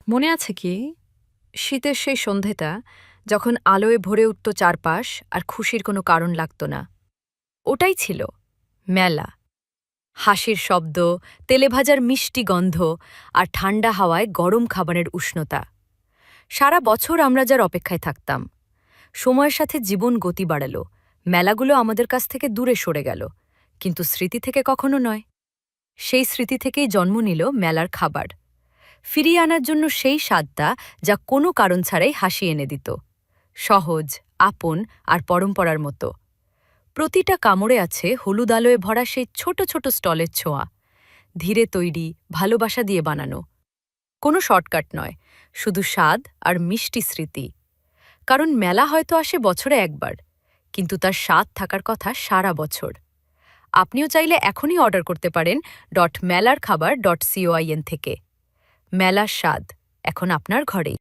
মনে আছে কি শীতের সেই সন্ধেটা যখন আলোয় ভরে উঠত চারপাশ আর খুশির কোনো কারণ লাগত না? ওটাই ছিল মেলা। হাসির শব্দ, তেলেভাজার মিষ্টি গন্ধ আর ঠান্ডা হাওয়ায় গরম খাবারের উষ্ণতা। সারা বছর আমরা যার অপেক্ষায় থাকতাম। সময়ের সাথে জীবন গতি বাড়ালো, মেলাগুলো আমাদের কাছ থেকে দূরে সরে গেল, কিন্তু স্মৃতি থেকে কখনো নয়। সেই স্মৃতি থেকেই জন্ম নিল মেলার খাবার, ফিরিয়ে আনার জন্য সেই স্বাদটা যা কোনো কারণ ছাড়াই হাসি এনে দিত। সহজ, আপন আর পরম্পরার মতো। প্রতিটা কামড়ে আছে হলুদ আলোয় ভরা সেই ছোট ছোট স্টলের ছোঁয়া, ধীরে তৈরি, ভালোবাসা দিয়ে বানানো। কোনো শর্টকাট নয়, শুধু স্বাদ আর মিষ্টি স্মৃতি। কারণ মেলা হয়তো আসে বছরে একবার, কিন্তু তার স্বাদ থাকার কথা সারা বছর। আপনিও চাইলে এখনই অর্ডার করতে পারেন মেলার খাবার .coin থেকে। মেলার স্বাদ এখন আপনার ঘরেই।